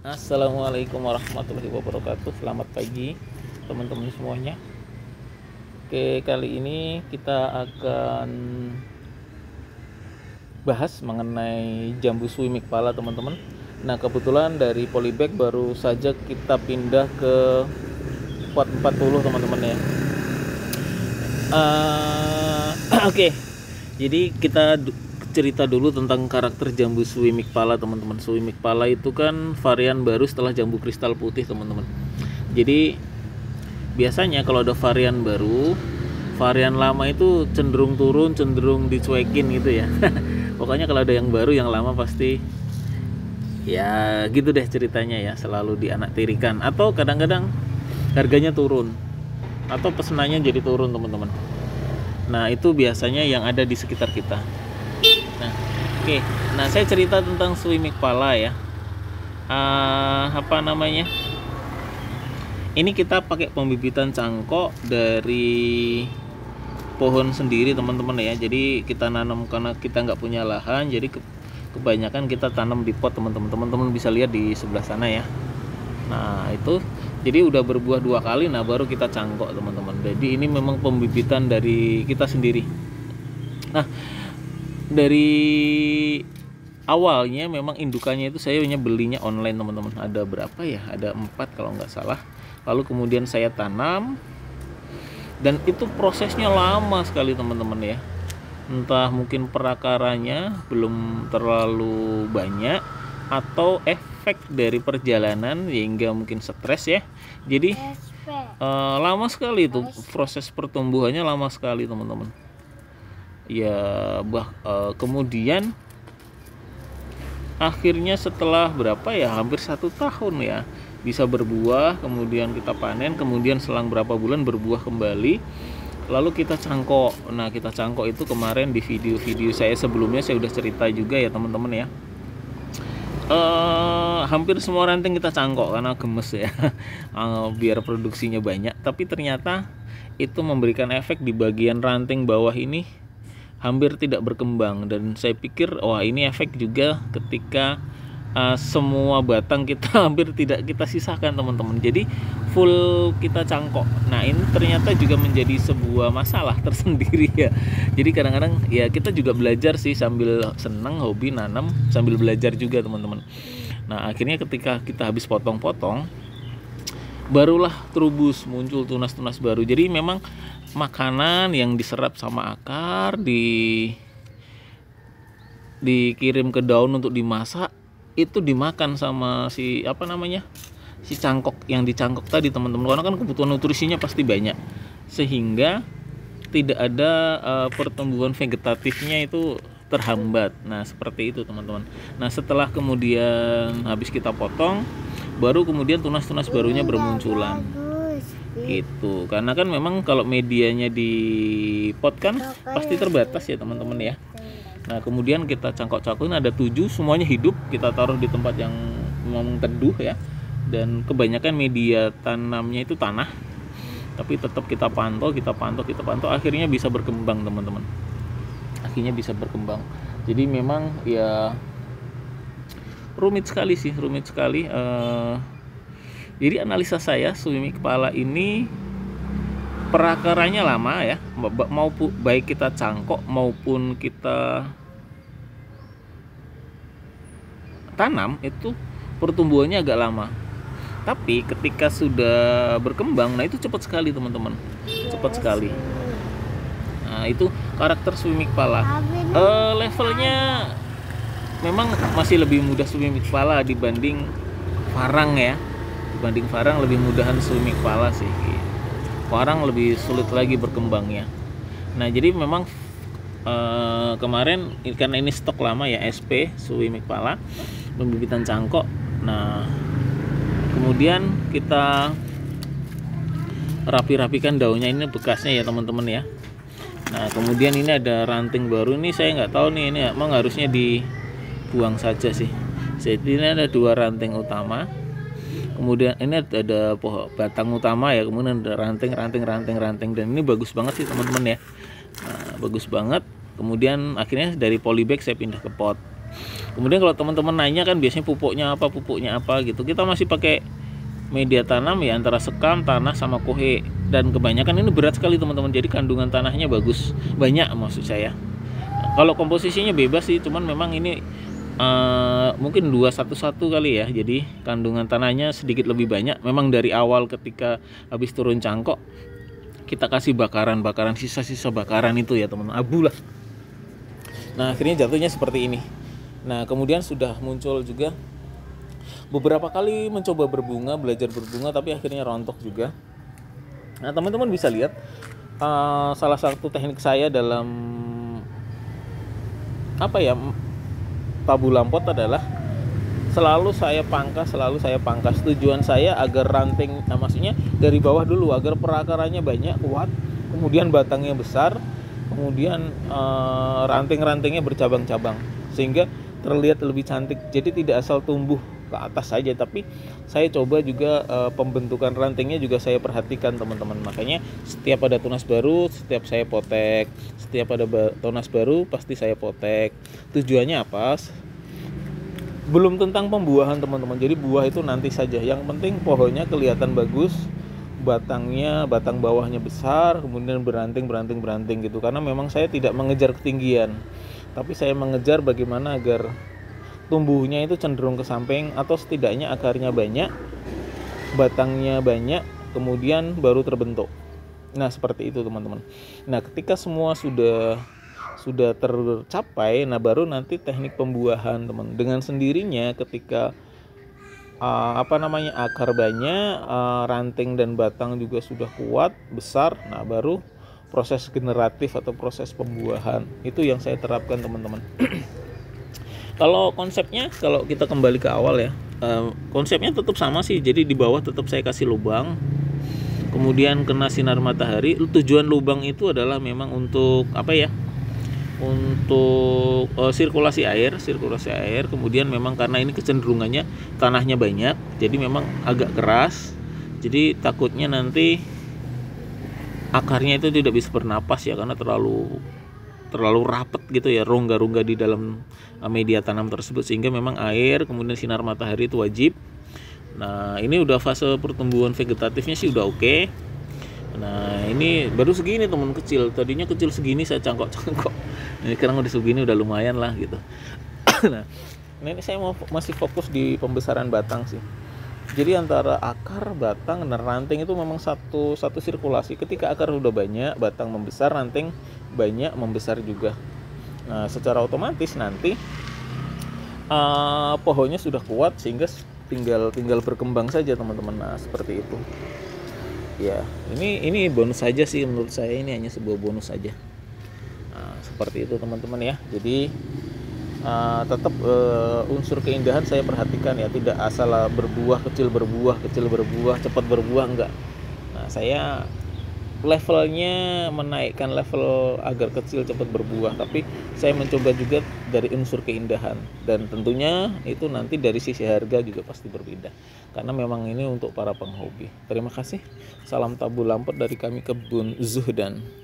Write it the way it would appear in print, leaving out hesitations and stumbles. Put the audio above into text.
Assalamualaikum warahmatullahi wabarakatuh. Selamat pagi teman-teman semuanya. Oke, kali ini kita akan bahas mengenai jambu suwimi kepala teman-teman. Nah, kebetulan dari polybag baru saja kita pindah ke pot 40 teman-teman ya. Oke. Jadi kita cerita dulu tentang karakter jambu suwimi kepala teman-teman. Suwimi kepala itu kan varian baru setelah jambu kristal putih teman-teman. Jadi biasanya kalau ada varian baru, varian lama itu cenderung turun, cenderung dicuekin gitu ya. Pokoknya kalau ada yang baru, yang lama pasti ya gitu deh ceritanya ya, selalu dianaktirikan atau kadang-kadang harganya turun atau pesenannya jadi turun teman-teman. Nah, itu biasanya yang ada di sekitar kita. Nah, oke. Nah, saya cerita tentang suwimi kepala ya. Ini kita pakai pembibitan cangkok dari pohon sendiri teman-teman ya. Jadi kita nanam karena kita nggak punya lahan, jadi kebanyakan kita tanam di pot teman-teman. Teman-teman bisa lihat di sebelah sana ya. Nah, itu jadi udah berbuah 2 kali, nah baru kita cangkok teman-teman. Jadi ini memang pembibitan dari kita sendiri. Nah, dari awalnya memang indukannya itu saya hanya belinya online teman-teman. Ada berapa ya? Ada 4 kalau nggak salah. Lalu kemudian saya tanam, dan itu prosesnya lama sekali teman-teman ya. Entah mungkin perakaranya belum terlalu banyak, atau efek dari perjalanan hingga mungkin stres ya. Jadi lama sekali itu proses pertumbuhannya, lama sekali teman-teman ya. Kemudian akhirnya setelah berapa ya, hampir 1 tahun ya, bisa berbuah, kemudian kita panen, kemudian selang berapa bulan berbuah kembali, lalu kita cangkok. Nah, kita cangkok itu kemarin di video-video saya sebelumnya saya udah cerita juga ya teman-teman ya. Hampir semua ranting kita cangkok karena gemes ya. Biar produksinya banyak, tapi ternyata itu memberikan efek di bagian ranting bawah ini hampir tidak berkembang. Dan saya pikir wah, ini efek juga ketika semua batang kita hampir tidak kita sisakan teman-teman, jadi full kita cangkok. Nah, ini ternyata juga menjadi sebuah masalah tersendiri ya. Jadi kadang-kadang ya kita juga belajar sih, sambil senang hobi nanam sambil belajar juga teman-teman. Nah, akhirnya ketika kita habis potong-potong, barulah terubus muncul tunas-tunas baru. Jadi memang makanan yang diserap sama akar dikirim ke daun untuk dimasak, itu dimakan sama si si cangkok yang dicangkok tadi teman-teman, karena kan kebutuhan nutrisinya pasti banyak, sehingga tidak ada pertumbuhan vegetatifnya itu terhambat. Nah, seperti itu teman-teman. Nah, setelah kemudian habis kita potong, baru kemudian tunas-tunas barunya bermunculan gitu. Karena kan memang kalau medianya di pot kan pasti terbatas ya teman-teman ya. Nah, kemudian kita cangkok-cangkokin, ada 7, semuanya hidup, kita taruh di tempat yang memang teduh ya, dan kebanyakan media tanamnya itu tanah, tapi tetap kita pantau, akhirnya bisa berkembang teman-teman. Akhirnya bisa berkembang. Jadi memang ya rumit sekali. Jadi analisa saya, suwimi kepala ini perakarannya lama ya, maupun baik kita cangkok maupun kita tanam, itu pertumbuhannya agak lama. Tapi ketika sudah berkembang, nah itu cepat sekali teman-teman, cepat sekali. Nah, itu karakter suwimi kepala. Levelnya memang masih lebih mudah suwimi kepala dibanding farang ya. Dibanding farang lebih mudahan suwimi kepala sih. Farang lebih sulit lagi berkembangnya. Nah, jadi memang kemarin karena ini stok lama ya, SP suwimi kepala pembibitan cangkok. Nah, kemudian kita rapi-rapikan daunnya, ini bekasnya ya teman-teman ya. Nah, kemudian ini ada ranting baru, ini saya nggak tahu nih, ini emang harusnya dibuang saja sih. Jadi ini ada 2 ranting utama, kemudian ini ada batang utama ya, kemudian ada ranting, dan ini bagus banget sih teman-teman ya. Nah, bagus banget. Kemudian akhirnya dari polybag saya pindah ke pot. Kemudian kalau teman-teman nanya kan biasanya pupuknya apa gitu, kita masih pakai media tanam ya antara sekam, tanah sama kohe, dan kebanyakan ini berat sekali teman-teman, jadi kandungan tanahnya bagus, banyak maksud saya. Kalau komposisinya bebas sih, cuman memang ini mungkin 2-1-1 kali ya, jadi kandungan tanahnya sedikit lebih banyak. Memang dari awal ketika habis turun cangkok kita kasih bakaran sisa-sisa bakaran itu ya teman-teman, abu lah. Nah akhirnya jatuhnya seperti ini. Nah kemudian sudah muncul juga beberapa kali mencoba berbunga, belajar berbunga, tapi akhirnya rontok juga. Nah teman-teman bisa lihat salah satu teknik saya dalam tabu lampot adalah selalu saya pangkas. Tujuan saya agar ranting, maksudnya dari bawah dulu, agar perakarannya banyak, kuat, kemudian batangnya besar, kemudian ranting-rantingnya bercabang-cabang sehingga terlihat lebih cantik. Jadi tidak asal tumbuh ke atas saja, tapi saya coba juga pembentukan rantingnya juga saya perhatikan teman-teman. Makanya setiap ada tunas baru setiap saya potek, setiap ada tunas baru pasti saya potek. Tujuannya apa? Belum tentang pembuahan teman-teman, jadi buah itu nanti saja, yang penting pohonnya kelihatan bagus, batang bawahnya besar, kemudian beranting gitu. Karena memang saya tidak mengejar ketinggian, tapi saya mengejar bagaimana agar tumbuhnya itu cenderung ke samping, atau setidaknya akarnya banyak, batangnya banyak, kemudian baru terbentuk. Nah seperti itu teman-teman. Nah ketika semua sudah tercapai, nah baru nanti teknik pembuahan teman. Dengan sendirinya ketika akar banyak, ranting dan batang juga sudah kuat, besar, nah baru proses generatif atau proses pembuahan itu yang saya terapkan teman-teman. Kalau konsepnya, kalau kita kembali ke awal ya, konsepnya tetap sama sih. Jadi di bawah tetap saya kasih lubang, kemudian kena sinar matahari. Tujuan lubang itu adalah memang untuk untuk sirkulasi air. Kemudian memang karena ini kecenderungannya tanahnya banyak, jadi memang agak keras. Jadi takutnya nanti akarnya itu tidak bisa bernapas ya, karena terlalu rapat gitu ya, rongga-rongga di dalam media tanam tersebut, sehingga memang air kemudian sinar matahari itu wajib. Nah ini udah fase pertumbuhan vegetatifnya sih udah oke. Nah ini baru segini teman, kecil, tadinya kecil segini saya cangkok. Ini sekarang udah segini, udah lumayan lah gitu. Nah ini saya masih fokus di pembesaran batang sih. Jadi antara akar, batang, dan ranting itu memang satu sirkulasi. Ketika akar udah banyak, batang membesar, ranting banyak, membesar juga. Nah secara otomatis nanti pohonnya sudah kuat, sehingga tinggal berkembang saja teman-teman. Nah seperti itu ya. Ini bonus saja sih menurut saya, ini hanya sebuah bonus saja. Nah seperti itu teman-teman ya. Jadi tetap unsur keindahan saya perhatikan ya, tidak asal berbuah, kecil berbuah, cepat berbuah, enggak. Nah saya levelnya menaikkan level agar kecil cepat berbuah, tapi saya mencoba juga dari unsur keindahan, dan tentunya itu nanti dari sisi harga juga pasti berbeda, karena memang ini untuk para penghobi. Terima kasih, salam tabu lampot dari kami Kebun Zuhdan.